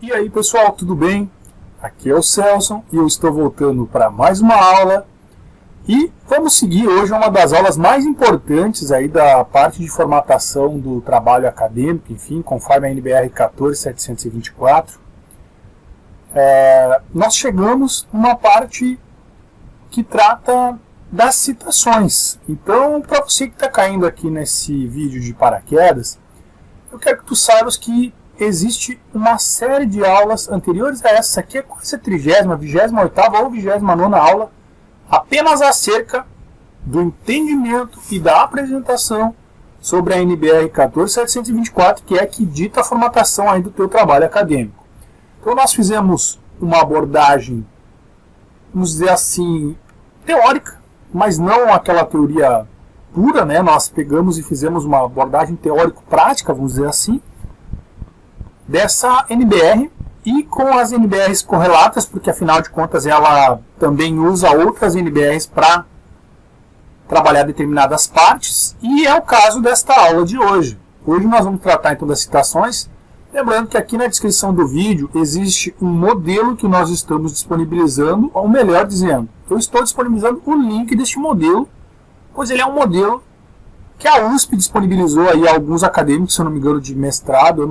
E aí pessoal, tudo bem? Aqui é o Celso e eu estou voltando para mais uma aula e vamos seguir hoje uma das aulas mais importantes aí da parte de formatação do trabalho acadêmico, enfim, conforme a NBR 14724. Nós chegamos numa parte que trata das citações. Então, para você que está caindo aqui nesse vídeo de paraquedas, eu quero que tu saibas que existe uma série de aulas anteriores a essa aqui, é quase a 30ª, 28ª ou 29ª aula, apenas acerca do entendimento e da apresentação sobre a NBR 14724, que é que dita a formatação aí do teu trabalho acadêmico. Então nós fizemos uma abordagem, vamos dizer assim, teórica, mas não aquela teoria pura, né? Nós pegamos e fizemos uma abordagem teórico-prática, vamos dizer assim, dessa NBR e com as NBRs correlatas, porque afinal de contas ela também usa outras NBRs para trabalhar determinadas partes, e é o caso desta aula de hoje. Hoje nós vamos tratar então das citações, lembrando que aqui na descrição do vídeo existe um modelo que nós estamos disponibilizando, ou melhor dizendo, eu estou disponibilizando o link deste modelo, pois ele é um modelo que a USP disponibilizou aí a alguns acadêmicos, se eu não me engano, de mestrado,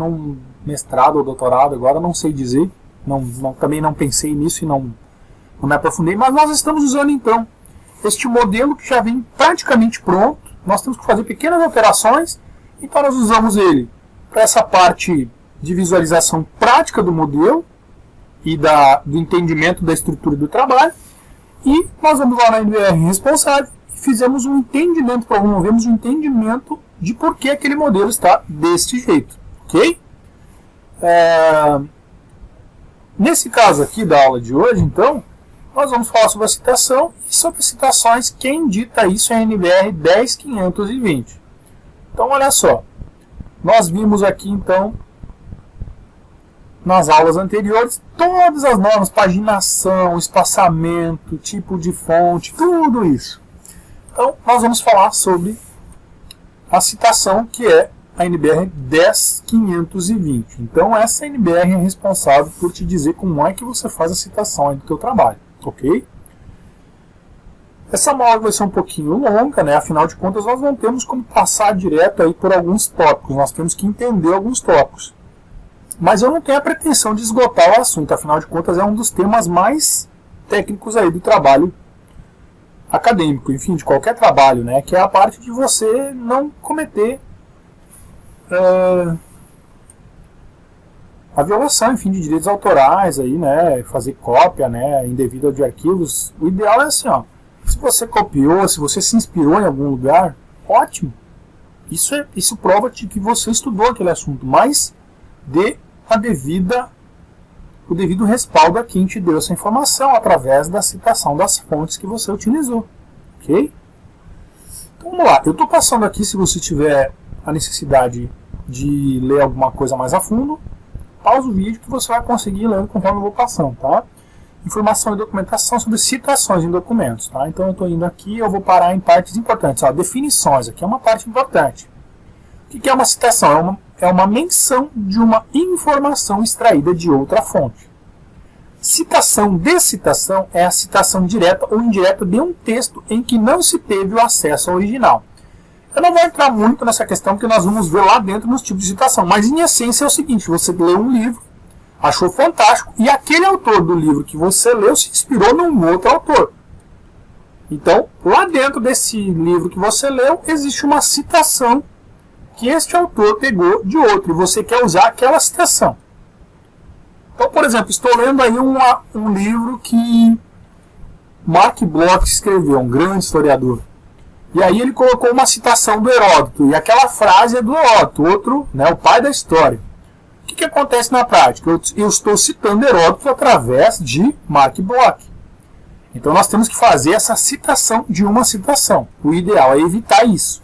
mestrado ou doutorado, agora não sei dizer, também não pensei nisso e não me aprofundei, mas nós estamos usando então este modelo que já vem praticamente pronto, nós temos que fazer pequenas alterações, então nós usamos ele para essa parte de visualização prática do modelo e do entendimento da estrutura do trabalho, e nós vamos lá na NBR responsável e fizemos um entendimento, promovemos um entendimento de por que aquele modelo está deste jeito, ok? Nesse caso aqui da aula de hoje, então, nós vamos falar sobre a citação e sobre citações. Quem dita isso é a NBR 10520. Então, olha só, nós vimos aqui, então, nas aulas anteriores, todas as normas, paginação, espaçamento, tipo de fonte, tudo isso. Então, nós vamos falar sobre a citação, que é a NBR 10520. Então, essa NBR é responsável por te dizer como é que você faz a citação aí do teu trabalho, ok? Essa aula vai ser um pouquinho longa, né? Afinal de contas, nós não temos como passar direto aí por alguns tópicos, nós temos que entender alguns tópicos. Mas eu não tenho a pretensão de esgotar o assunto, afinal de contas, é um dos temas mais técnicos aí do trabalho acadêmico, enfim, de qualquer trabalho, né? Que é a parte de você não cometer a violação, enfim, de direitos autorais aí, né, fazer cópia, né, indevida de arquivos. O ideal é assim, ó, se você copiou, se você se inspirou em algum lugar, ótimo. Isso prova de que você estudou aquele assunto, mas dê o devido respaldo a quem te deu essa informação através da citação das fontes que você utilizou, ok? Então vamos lá, eu estou passando aqui, se você tiver a necessidade de ler alguma coisa mais a fundo, pausa o vídeo que você vai conseguir ler conforme eu vou passando, tá? Informação e documentação sobre citações em documentos, tá? Então eu estou indo aqui, eu vou parar em partes importantes, ó, definições, aqui é uma parte importante. O que é uma citação? É uma menção de uma informação extraída de outra fonte. Citação de citação é a citação direta ou indireta de um texto em que não se teve o acesso ao original. Eu não vou entrar muito nessa questão, porque nós vamos ver lá dentro nos tipos de citação. Mas, em essência, é o seguinte, você leu um livro, achou fantástico, e aquele autor do livro que você leu se inspirou num outro autor. Então, lá dentro desse livro que você leu, existe uma citação que este autor pegou de outro, e você quer usar aquela citação. Então, por exemplo, estou lendo aí um livro que Mark Bloch escreveu, um grande historiador. E aí ele colocou uma citação do Heródoto, e aquela frase é do Heródoto, outro, né, o pai da história. O que acontece na prática? Eu estou citando Heródoto através de Mark Bloch. Então nós temos que fazer essa citação de uma citação. O ideal é evitar isso.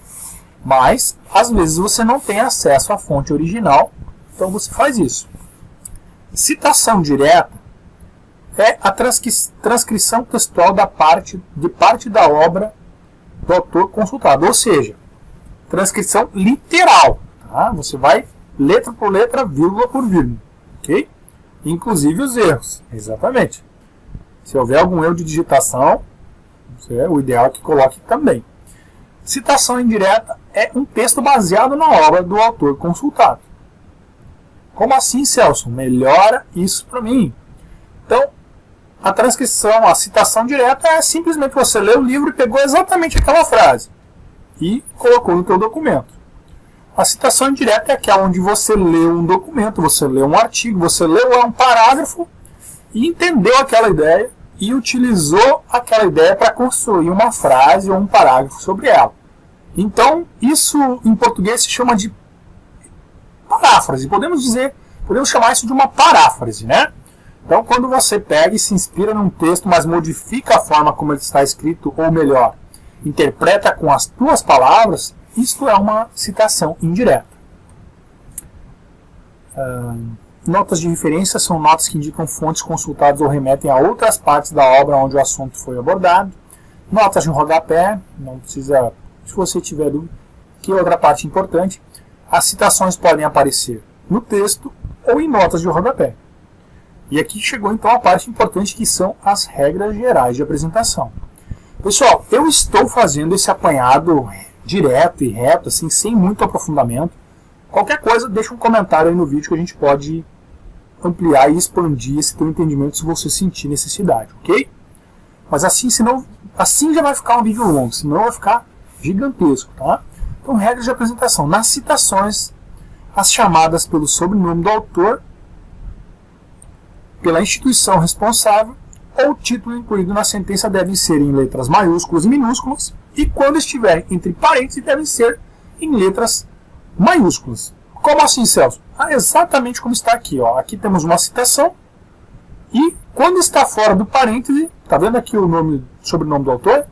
Mas, às vezes, você não tem acesso à fonte original, então você faz isso. Citação direta é a transcrição textual de parte da obra do autor consultado, ou seja, transcrição literal. Tá? Você vai letra por letra, vírgula por vírgula. Okay? inclusive os erros. Exatamente. Se houver algum erro de digitação, o ideal é que coloque também. Citação indireta é um texto baseado na obra do autor consultado. Como assim, Celso? Melhora isso para mim. Então, a transcrição, a citação direta é simplesmente você ler o livro e pegou exatamente aquela frase e colocou no teu documento. A citação indireta é aquela onde você leu um documento, você leu um artigo, você leu um parágrafo e entendeu aquela ideia e utilizou aquela ideia para construir uma frase ou um parágrafo sobre ela. Então, isso em português se chama de paráfrase. Podemos chamar isso de uma paráfrase, né? Então, quando você pega e se inspira num texto, mas modifica a forma como ele está escrito, ou melhor, interpreta com as tuas palavras, isto é uma citação indireta. Notas de referência são notas que indicam fontes consultadas ou remetem a outras partes da obra onde o assunto foi abordado. Notas de rodapé, não precisa, se você tiver dúvida, que outra parte importante, as citações podem aparecer no texto ou em notas de rodapé. E aqui chegou então a parte importante, que são as regras gerais de apresentação. Pessoal, eu estou fazendo esse apanhado direto e reto, assim, sem muito aprofundamento. Qualquer coisa, deixa um comentário aí no vídeo que a gente pode ampliar e expandir esse teu entendimento se você sentir necessidade, ok? Mas assim, senão, assim já vai ficar um vídeo longo, senão vai ficar gigantesco, tá? Então, regras de apresentação. Nas citações, as chamadas pelo sobrenome do autor, pela instituição responsável, ou título incluído na sentença devem ser em letras maiúsculas e minúsculas, e quando estiver entre parênteses devem ser em letras maiúsculas. Como assim, Celso? Exatamente como está aqui. Ó. Aqui temos uma citação, e quando está fora do parêntese, está vendo aqui o nome, sobrenome do autor?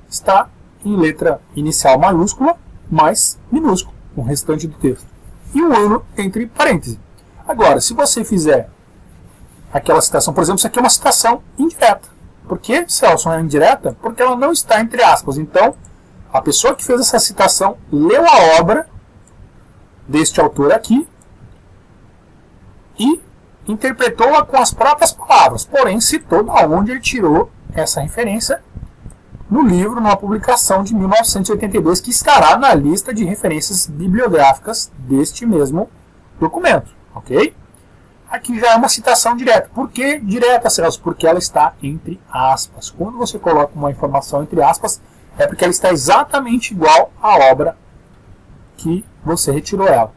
Está em letra inicial maiúscula, mais minúsculo, o restante do texto. E o ano entre parênteses. Agora, se você fizer aquela citação, por exemplo, isso aqui é uma citação indireta. Por que, Celso, é indireta? Porque ela não está entre aspas. Então, a pessoa que fez essa citação leu a obra deste autor aqui e interpretou-a com as próprias palavras, porém citou da onde ele tirou essa referência no livro, numa publicação de 1982, que estará na lista de referências bibliográficas deste mesmo documento, ok? Aqui já é uma citação direta. Por que direta, Celso? Porque ela está entre aspas. Quando você coloca uma informação entre aspas, é porque ela está exatamente igual à obra que você retirou ela.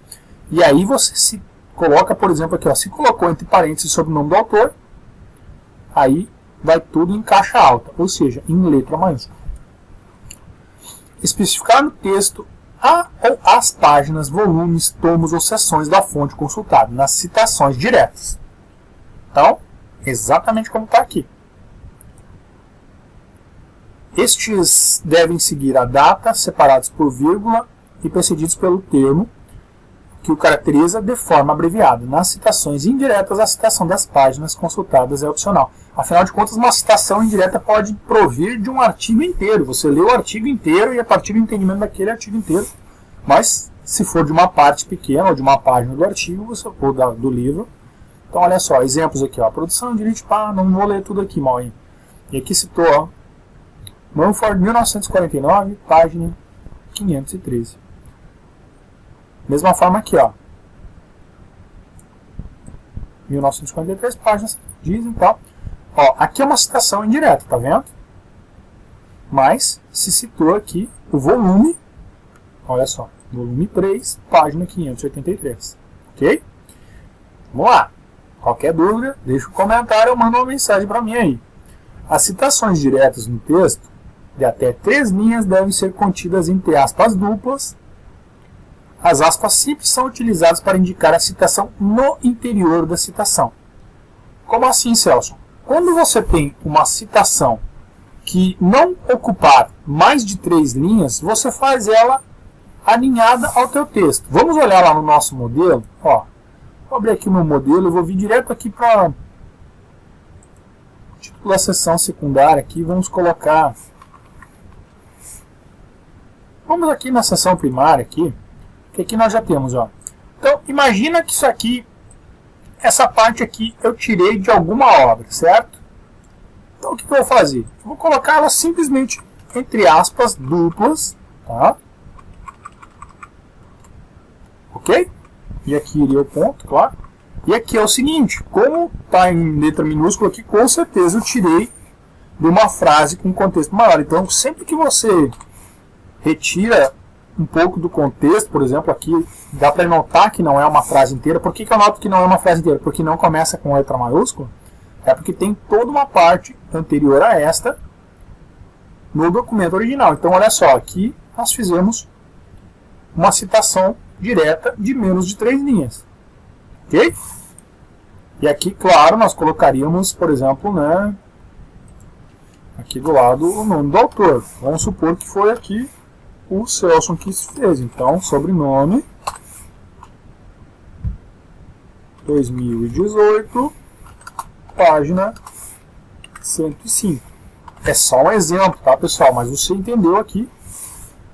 E aí você se coloca, por exemplo, aqui, ó, se colocou entre parênteses sobre o nome do autor, aí vai tudo em caixa alta, ou seja, em letra maiúscula. Especificar no texto a ou as páginas, volumes, tomos ou seções da fonte consultada, nas citações diretas. Então, exatamente como está aqui. Estes devem seguir a data, separados por vírgula e precedidos pelo termo que o caracteriza de forma abreviada. Nas citações indiretas, a citação das páginas consultadas é opcional. Afinal de contas, uma citação indireta pode provir de um artigo inteiro. Você lê o artigo inteiro e a partir do entendimento daquele artigo inteiro. Mas, se for de uma parte pequena ou de uma página do artigo, ou do livro. Então, olha só, exemplos aqui. Ó, produção de direito, não vou ler tudo aqui mal, hein? E aqui citou, ó, Mumford, 1949, página 513. Mesma forma aqui, ó. 1943, páginas dizem tal. Ó, aqui é uma citação indireta, tá vendo? Mas se citou aqui o volume, olha só, volume 3, página 583. Ok? Vamos lá. Qualquer dúvida, deixa um comentário ou manda uma mensagem para mim aí. As citações diretas no texto, de até 3 linhas, devem ser contidas entre aspas duplas. As aspas simples são utilizadas para indicar a citação no interior da citação. Como assim, Celso? Quando você tem uma citação que não ocupar mais de 3 linhas, você faz ela alinhada ao teu texto. Vamos olhar lá no nosso modelo. Ó, vou abrir aqui o meu modelo, eu vou vir direto aqui para o título da seção secundária. Aqui vamos colocar... Vamos aqui na seção primária aqui. Que aqui nós já temos, ó. Então, imagina que isso aqui essa parte aqui eu tirei de alguma obra, certo? Então o que eu vou fazer? Eu vou colocar ela simplesmente entre aspas duplas, tá? Ok? E aqui iria o ponto, claro. E aqui é o seguinte, como está em letra minúscula aqui, com certeza eu tirei de uma frase com contexto maior. Então sempre que você retira um pouco do contexto, por exemplo, aqui dá para notar que não é uma frase inteira. Por que eu noto que não é uma frase inteira? Porque não começa com letra maiúscula. É porque tem toda uma parte anterior a esta no documento original. Então, olha só, aqui nós fizemos uma citação direta de menos de 3 linhas. Ok? E aqui, claro, nós colocaríamos, por exemplo, né, aqui do lado o nome do autor. Vamos supor que foi aqui o Celso que fez. Então, sobrenome 2018, página 105. É só um exemplo, tá, pessoal? Mas você entendeu aqui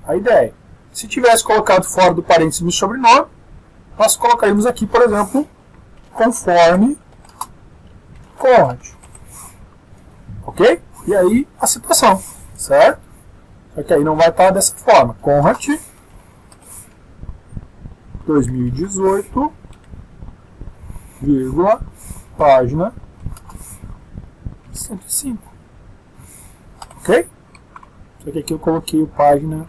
a ideia. Se tivesse colocado fora do parênteses no sobrenome, nós colocaríamos aqui, por exemplo, conforme Conrad. Ok? E aí a citação, certo? Só que aí não vai estar dessa forma. Conrad 2018, vírgula, página 105. Ok? Só que aqui eu coloquei o página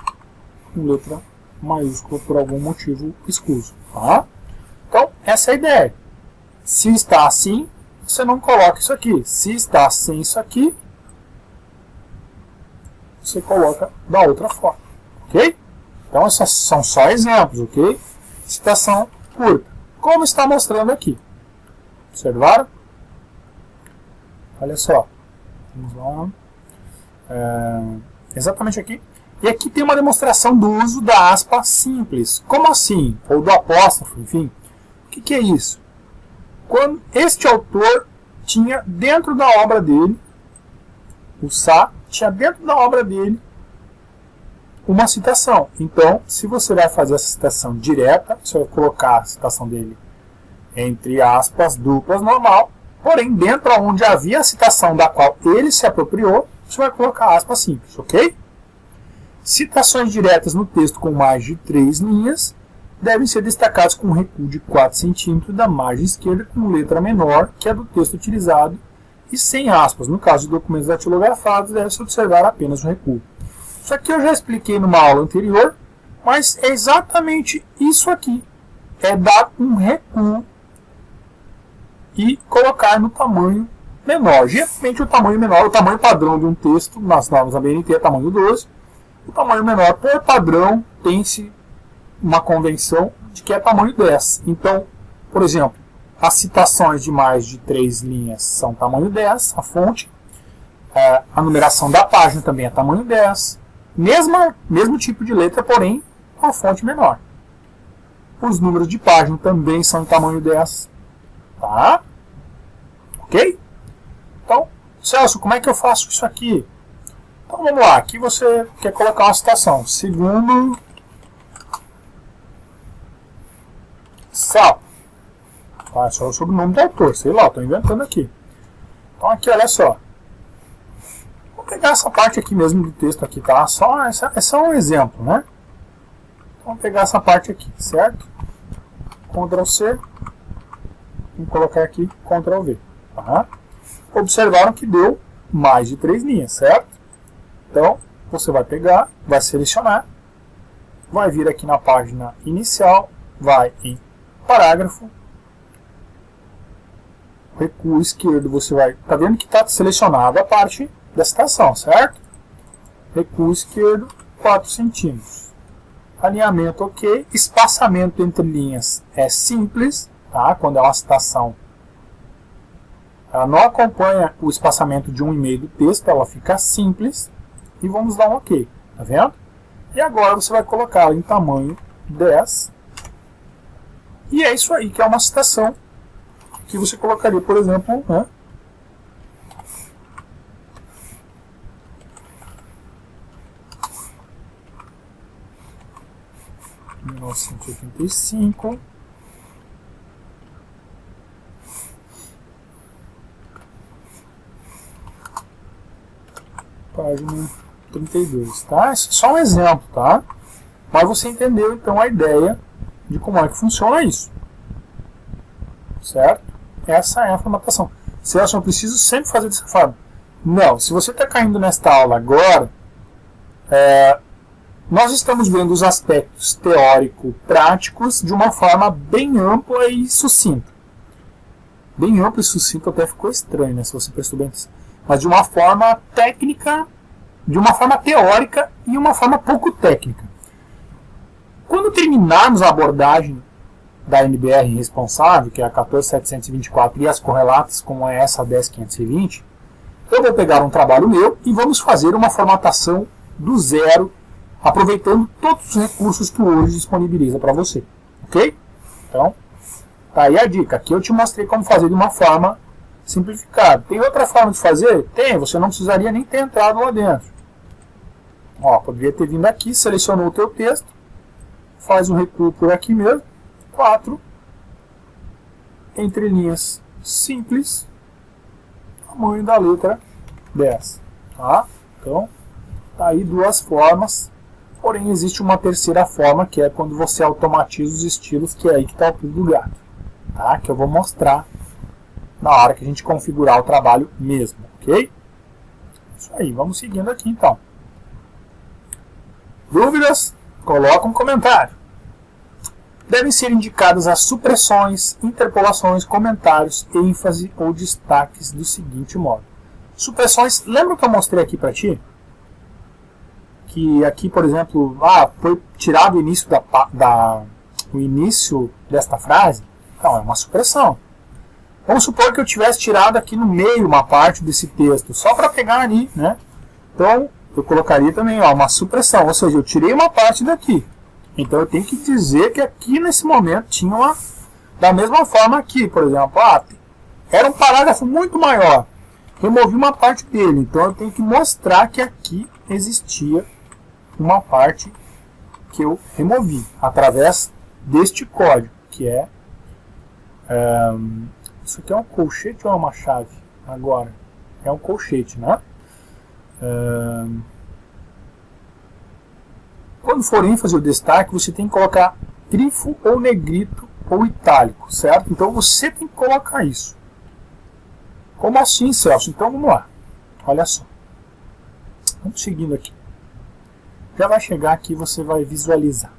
com letra maiúscula por algum motivo escuso. Tá? Então, essa é a ideia. Se está assim, você não coloca isso aqui. Se está sem isso aqui, você coloca da outra forma. Ok? Então, esses são só exemplos, ok? Citação curta. Como está mostrando aqui. Observaram? Olha só. Vamos lá. Exatamente aqui. E aqui tem uma demonstração do uso da aspa simples. Como assim? Ou do apóstrofo, enfim. O que é isso? Quando este autor tinha dentro da obra dele, o Sá tinha dentro da obra dele uma citação. Então, se você vai fazer essa citação direta, você vai colocar a citação dele entre aspas duplas normal, porém dentro onde havia a citação da qual ele se apropriou, você vai colocar aspas simples, ok? Citações diretas no texto com mais de 3 linhas devem ser destacadas com um recuo de 4 centímetros da margem esquerda com letra menor que a do texto utilizado e sem aspas. No caso de documentos datilografados, deve-se observar apenas o recuo. Isso aqui eu já expliquei numa aula anterior, mas é exatamente isso aqui. É dar um recuo e colocar no tamanho menor. Geralmente o tamanho menor, o tamanho padrão de um texto, nas normas da BNT é tamanho 12. O tamanho menor, por padrão, tem-se uma convenção de que é tamanho 10. Então, por exemplo, as citações de mais de 3 linhas são tamanho 10, a fonte. A numeração da página também é tamanho 10. Mesmo tipo de letra, porém, com a fonte menor. Os números de página também são tamanho 10. Tá? Ok? Então, Celso, como é que eu faço isso aqui? Então vamos lá, aqui você quer colocar uma citação. Segundo Sapo. Tá, é só o sobrenome do autor, sei lá, estou inventando aqui. Então aqui, olha só. Vou pegar essa parte aqui mesmo do texto aqui, tá? É só um exemplo, né? Então, vamos pegar essa parte aqui, certo? Ctrl C. Vamos colocar aqui Ctrl V. Tá? Observaram que deu mais de 3 linhas, certo? Então, você vai pegar, vai selecionar, vai vir aqui na página inicial, vai em parágrafo, recuo esquerdo, você vai... Tá vendo que está selecionada a parte da citação, certo? Recuo esquerdo, 4 centímetros. Alinhamento ok, espaçamento entre linhas é simples, tá? Quando é uma citação, ela não acompanha o espaçamento de 1,5 do texto, ela fica simples. E vamos dar um ok, tá vendo? E agora você vai colocar em tamanho 10. E é isso aí, que é uma citação que você colocaria, por exemplo, né? (1985) página 32, tá? Esse é só um exemplo, tá? Mas você entendeu, então, a ideia de como é que funciona isso. Certo? Essa é a formatação. Celso, eu preciso sempre fazer dessa forma. Não, se você está caindo nesta aula agora, nós estamos vendo os aspectos teórico-práticos de uma forma bem ampla e sucinta. Bem ampla e sucinta até ficou estranho, né, se você prestou bem atenção. Mas de uma forma técnica, de uma forma teórica e uma forma pouco técnica. Quando terminarmos a abordagem da NBR responsável, que é a 14724, e as correlatas como é essa 10520, eu vou pegar um trabalho meu e vamos fazer uma formatação do zero, aproveitando todos os recursos que o Word disponibiliza para você. Ok? Então, tá aí a dica. Aqui eu te mostrei como fazer de uma forma simplificada. Tem outra forma de fazer? Tem, você não precisaria nem ter entrado lá dentro. Ó, poderia ter vindo aqui, selecionou o teu texto, faz um recuo por aqui mesmo, 4, entrelinhas simples, tamanho da letra 10. Tá? Então, tá aí duas formas, porém existe uma terceira forma, que é quando você automatiza os estilos, que é aí que está o pulo do gato. Tá? Que eu vou mostrar na hora que a gente configurar o trabalho mesmo, ok? Isso aí, vamos seguindo aqui então. Dúvidas? Coloca um comentário. Devem ser indicadas as supressões, interpolações, comentários, ênfase ou destaques do seguinte modo. Supressões, lembra que eu mostrei aqui para ti? Que aqui, por exemplo, foi tirado o início desta frase? Então, é uma supressão. Vamos supor que eu tivesse tirado aqui no meio uma parte desse texto, só para pegar ali, né? Então, eu colocaria também uma supressão, ou seja, eu tirei uma parte daqui. Então, eu tenho que dizer que aqui nesse momento tinha uma... Da mesma forma aqui, por exemplo, era um parágrafo muito maior. Removi uma parte dele, então eu tenho que mostrar que aqui existia uma parte que eu removi, através deste código, que é... isso aqui é um colchete ou é uma chave? Agora, é um colchete, né? Quando for ênfase ou destaque, você tem que colocar grifo ou negrito ou itálico, certo? Então você tem que colocar isso. Como assim, Celso? Então vamos lá. Olha só. Vamos seguindo aqui. Já vai chegar aqui e você vai visualizar.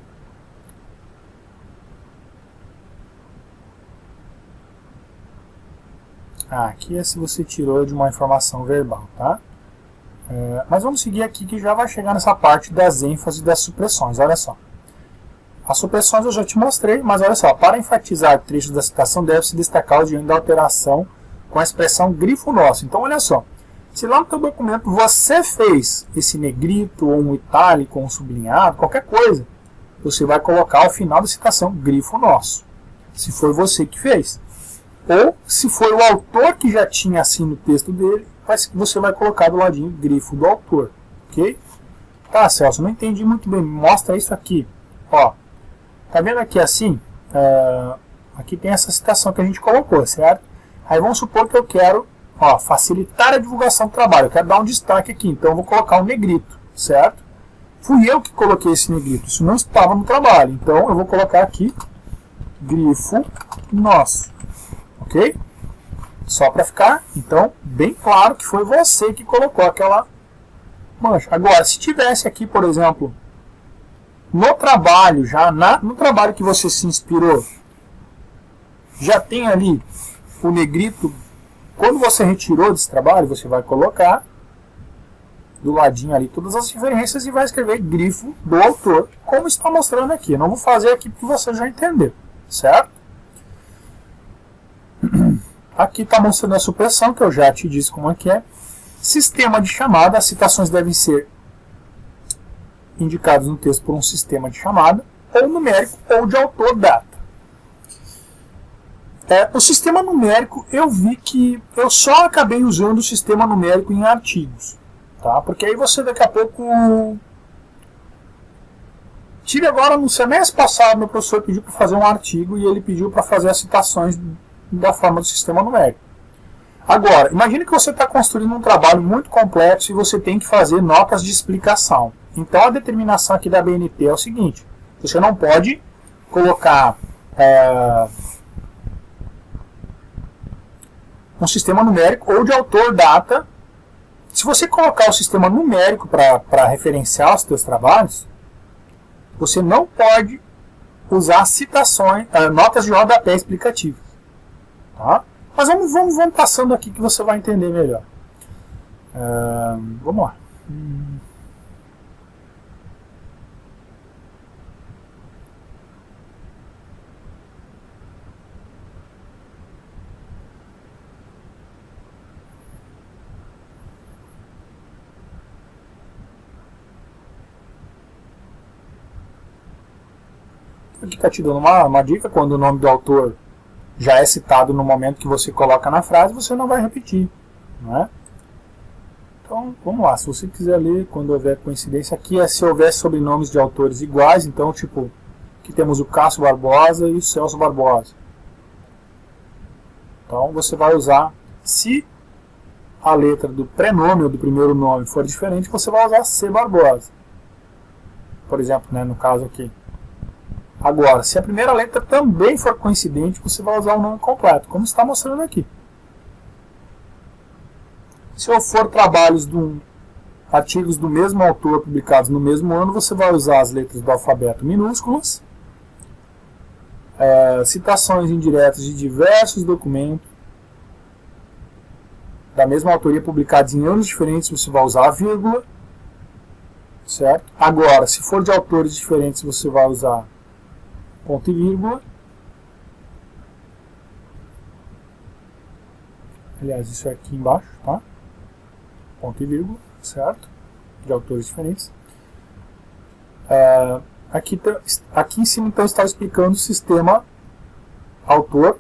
Aqui é se você tirou de uma informação verbal, tá? Mas vamos seguir aqui que já vai chegar nessa parte das ênfases e das supressões. Olha só. As supressões eu já te mostrei, mas olha só. Para enfatizar trechos da citação, deve-se destacar o diante da alteração com a expressão grifo nosso. Então, olha só. Se lá no teu documento você fez esse negrito, ou um itálico, ou um sublinhado, qualquer coisa, você vai colocar ao final da citação grifo nosso. Se foi você que fez. Ou, se foi o autor que já tinha assim no texto dele, você vai colocar do ladinho grifo do autor. Ok? Tá, Celso, não entendi muito bem. Mostra isso aqui. Ó, tá vendo aqui assim? Aqui tem essa citação que a gente colocou, certo? Aí vamos supor que eu quero facilitar a divulgação do trabalho. Eu quero dar um destaque aqui. Então eu vou colocar um negrito, certo? Fui eu que coloquei esse negrito. Isso não estava no trabalho. Então eu vou colocar aqui grifo nosso. Ok? Só para ficar, então, bem claro que foi você que colocou aquela mancha. Agora, se tivesse aqui, por exemplo, no trabalho, no trabalho que você se inspirou, já tem ali o negrito. Quando você retirou desse trabalho, você vai colocar do ladinho ali todas as referências e vai escrever grifo do autor, como está mostrando aqui. Eu não vou fazer aqui porque você já entendeu, certo? Aqui está mostrando a supressão, que eu já te disse como é que é. Sistema de chamada. As citações devem ser indicadas no texto por um sistema de chamada, ou numérico, ou de autor data. O sistema numérico, eu vi que eu só acabei usando o sistema numérico em artigos. Tá? Porque aí você daqui a pouco... Tive agora, no semestre passado, meu professor pediu para fazer um artigo e ele pediu para fazer as citações da forma do sistema numérico. Agora, imagine que você está construindo um trabalho muito complexo e você tem que fazer notas de explicação. Então a determinação aqui da BNT é o seguinte: você não pode colocar um sistema numérico ou de autor-data. Se você colocar o sistema numérico para referenciar os seus trabalhos, você não pode usar citações, notas de rodapé explicativas. Tá? Mas vamos passando aqui que você vai entender melhor. Vamos lá. Aqui está te dando uma dica: quando o nome do autor já é citado no momento que você coloca na frase, você não vai repetir, não é? Então, vamos lá. Se você quiser ler, quando houver coincidência, aqui é se houver sobrenomes de autores iguais. Então, tipo, aqui temos o Cássio Barbosa e o Celso Barbosa. Então, você vai usar, se a letra do prenome ou do primeiro nome for diferente, você vai usar C. Barbosa. Por exemplo, né, no caso aqui. Agora, se a primeira letra também for coincidente, você vai usar o nome completo, como está mostrando aqui. Se for trabalhos artigos do mesmo autor publicados no mesmo ano, você vai usar as letras do alfabeto minúsculas. Citações indiretas de diversos documentos da mesma autoria publicados em anos diferentes, você vai usar a vírgula. Certo? Agora, se for de autores diferentes, você vai usar ponto e vírgula. Aliás, isso é aqui embaixo, tá? Ponto e vírgula, certo? De autores diferentes. Aqui em cima, então, está explicando o sistema autor,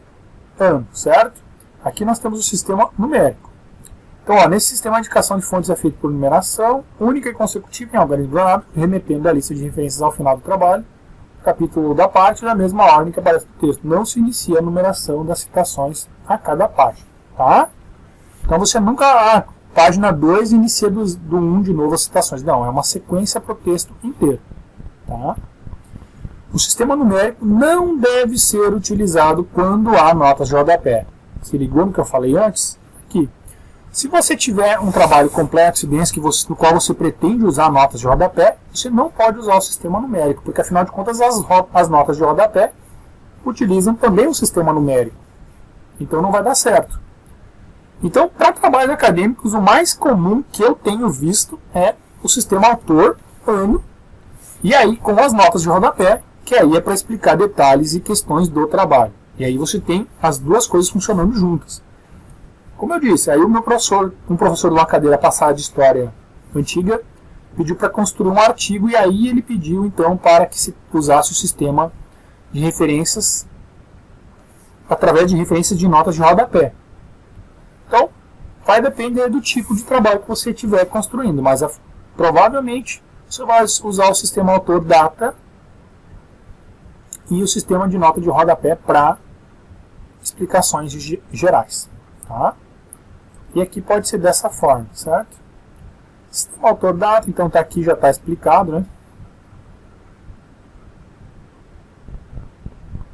ano, certo? Aqui nós temos o sistema numérico. Então, nesse sistema, a indicação de fontes é feita por numeração, única e consecutiva em algarismo granado, remetendo a lista de referências ao final do trabalho, capítulo da parte, na mesma ordem que aparece no texto. Não se inicia a numeração das citações a cada página. Tá? Então você nunca, página 2, inicia do 1 de novo as citações. Não, é uma sequência para o texto inteiro. Tá? O sistema numérico não deve ser utilizado quando há notas de rodapé. Se ligou no que eu falei antes? Aqui. Se você tiver um trabalho complexo e denso no qual você pretende usar notas de rodapé, você não pode usar o sistema numérico, porque afinal de contas as notas de rodapé utilizam também o sistema numérico. Então não vai dar certo. Então, para trabalhos acadêmicos, o mais comum que eu tenho visto é o sistema autor, ano, e aí com as notas de rodapé, que aí é para explicar detalhes e questões do trabalho. E aí você tem as duas coisas funcionando juntas. Como eu disse, aí um professor de uma cadeira passada de história antiga pediu para construir um artigo, e aí ele pediu então para que se usasse o sistema de referências através de referências de notas de rodapé. Então, vai depender do tipo de trabalho que você estiver construindo, mas provavelmente você vai usar o sistema autor-data e o sistema de nota de rodapé para explicações gerais. Tá? E aqui pode ser dessa forma, certo? Sistema autor-data, então tá aqui, já está explicado, né?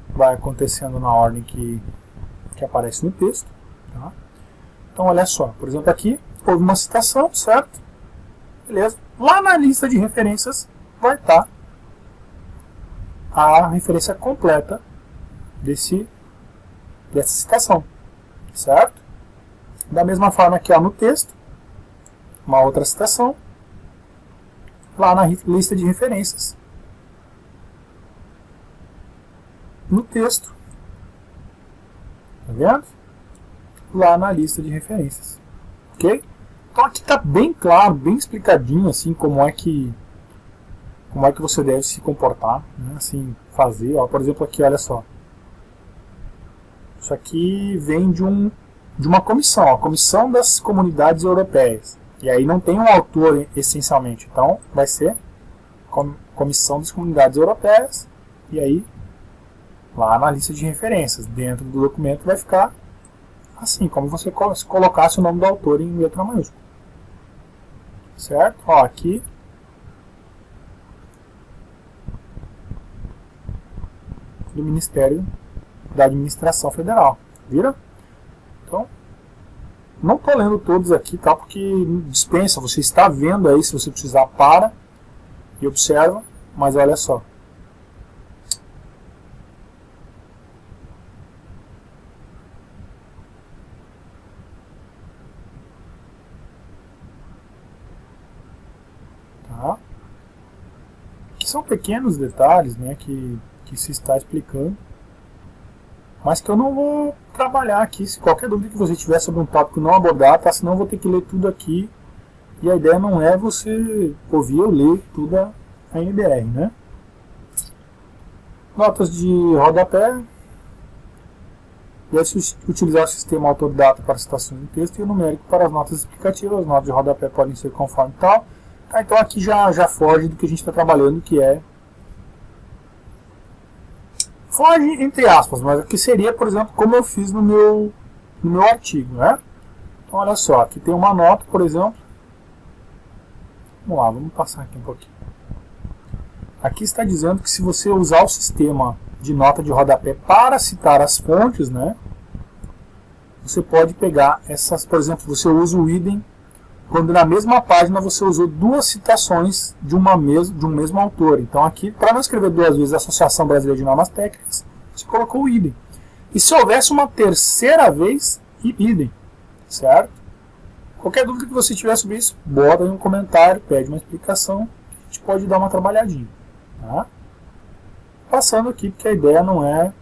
Vai acontecendo na ordem que aparece no texto. Tá? Então olha só, por exemplo aqui, houve uma citação, certo? Beleza? Lá na lista de referências vai estar a referência completa dessa citação, certo? Da mesma forma que no texto, uma outra citação, lá na lista de referências, no texto, tá vendo? Lá na lista de referências, ok? Então aqui está bem claro, bem explicadinho assim como é que você deve se comportar, né? Assim, fazer. Ó, por exemplo aqui, olha só, isso aqui vem de uma comissão, a Comissão das Comunidades Europeias. E aí não tem um autor essencialmente, então vai ser Comissão das Comunidades Europeias, e aí lá na lista de referências, dentro do documento vai ficar assim, como você se colocasse o nome do autor em letra maiúscula. Certo? Ó, aqui. Do Ministério da Administração Federal. Viram? Então, não estou lendo todos aqui, tá? Porque dispensa, você está vendo aí, se você precisar, para e observa, mas olha só. Tá? Que são pequenos detalhes, né, que se está explicando, mas que eu não vou trabalhar aqui. Se qualquer dúvida que você tiver sobre um tópico não abordar, tá? Senão eu vou ter que ler tudo aqui, e a ideia não é você ouvir ou ler tudo a NBR, né? Notas de rodapé. Deve-se utilizar o sistema autodidata para citações de texto e o numérico para as notas explicativas. As notas de rodapé podem ser conforme tal. Tá, então aqui já foge do que a gente está trabalhando, que é... Foge entre aspas, mas aqui seria, por exemplo, como eu fiz no meu artigo, né? Então olha só, aqui tem uma nota, por exemplo. Vamos lá, vamos passar aqui um pouquinho. Aqui está dizendo que se você usar o sistema de nota de rodapé para citar as fontes, né? Você pode pegar essas, por exemplo, você usa o idem quando na mesma página você usou duas citações de um mesmo autor. Então aqui, para não escrever duas vezes a Associação Brasileira de Normas Técnicas, você colocou o idem. E se houvesse uma terceira vez, idem, certo? Qualquer dúvida que você tiver sobre isso, bota aí um comentário, pede uma explicação, a gente pode dar uma trabalhadinha. Tá? Passando aqui, porque a ideia não é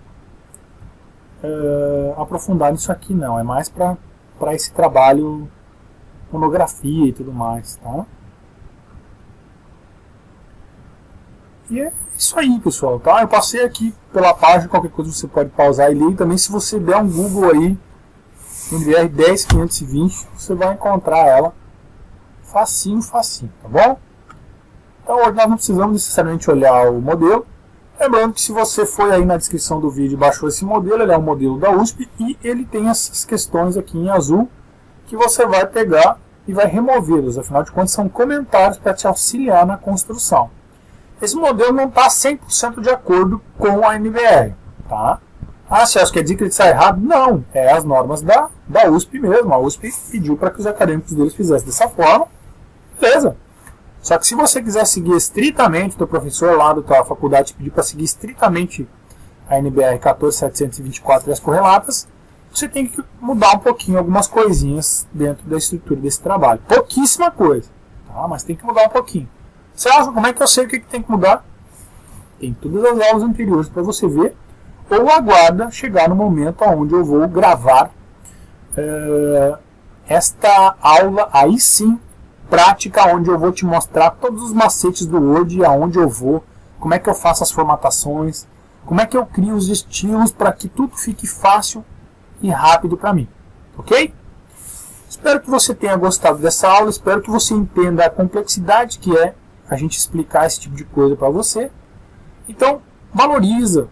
aprofundar nisso aqui, não. É mais para esse trabalho, monografia e tudo mais, tá? E é isso aí, pessoal, tá? Eu passei aqui pela página, qualquer coisa você pode pausar e ler. E também, se você der um Google aí, NBR 10520, você vai encontrar ela facinho, facinho, tá bom? Então hoje nós não precisamos necessariamente olhar o modelo. Lembrando que se você foi aí na descrição do vídeo e baixou esse modelo, ele é um modelo da USP e ele tem essas questões aqui em azul que você vai pegar e vai removê-los. Afinal de contas, são comentários para te auxiliar na construção. Esse modelo não está 100% de acordo com a NBR, tá? Ah, Celso, quer dizer que ele está errado? Não, é as normas da USP mesmo. A USP pediu para que os acadêmicos deles fizessem dessa forma. Beleza. Só que se você quiser seguir estritamente, o teu professor lá da tua faculdade pediu para seguir estritamente a NBR 14724 e as correlatas, você tem que mudar um pouquinho algumas coisinhas dentro da estrutura desse trabalho. Pouquíssima coisa, tá? Mas tem que mudar um pouquinho. Celso, como é que eu sei o que tem que mudar? Tem todas as aulas anteriores para você ver, ou aguarda chegar no momento onde eu vou gravar esta aula, aí sim, prática, onde eu vou te mostrar todos os macetes do Word, aonde eu vou, como é que eu faço as formatações, como é que eu crio os estilos para que tudo fique fácil e rápido para mim, ok? Espero que você tenha gostado dessa aula, espero que você entenda a complexidade que é a gente explicar esse tipo de coisa para você. Então, valoriza,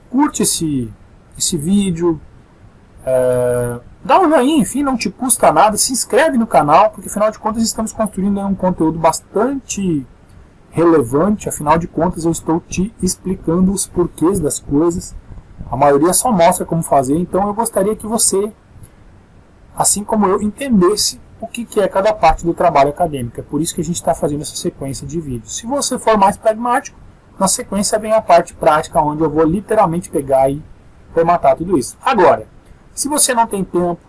curte esse vídeo, dá um joinha, enfim, não te custa nada, se inscreve no canal, porque afinal de contas estamos construindo um conteúdo bastante relevante, afinal de contas eu estou te explicando os porquês das coisas, a maioria só mostra como fazer, então eu gostaria que você, assim como eu, entendesse o que é cada parte do trabalho acadêmico. É por isso que a gente está fazendo essa sequência de vídeos. Se você for mais pragmático, na sequência vem a parte prática, onde eu vou literalmente pegar e formatar tudo isso. Agora, se você não tem tempo,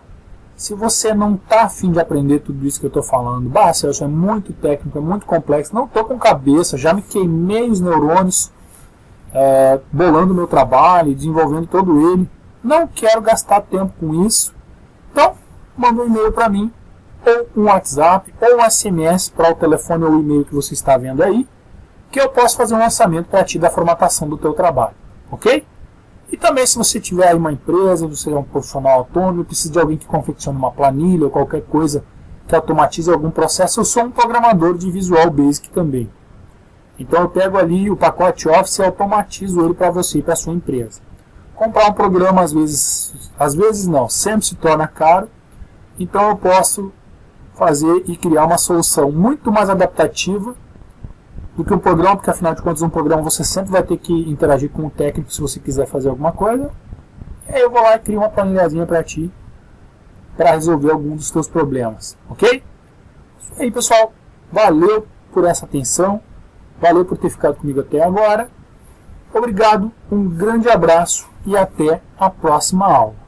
se você não está afim de aprender tudo isso que eu estou falando, Celso, é muito técnico, é muito complexo, não estou com cabeça, já me queimei os neurônios bolando meu trabalho, desenvolvendo todo ele, não quero gastar tempo com isso, então manda um e-mail para mim, ou um WhatsApp, ou um SMS para o telefone ou e-mail que você está vendo aí, que eu posso fazer um orçamento para ti da formatação do teu trabalho, ok? E também, se você tiver aí uma empresa, você é um profissional autônomo, precisa de alguém que confeccione uma planilha ou qualquer coisa que automatize algum processo, eu sou um programador de Visual Basic também. Então eu pego ali o pacote Office e automatizo ele para você e para a sua empresa. comprar um programa às vezes não, sempre se torna caro, então eu posso fazer e criar uma solução muito mais adaptativa do que um programa, porque afinal de contas um programa você sempre vai ter que interagir com o técnico se você quiser fazer alguma coisa. E aí eu vou lá e crio uma planilhazinha para ti, para resolver algum dos teus problemas, ok? Isso aí, pessoal, valeu por essa atenção, valeu por ter ficado comigo até agora, obrigado, um grande abraço e até a próxima aula.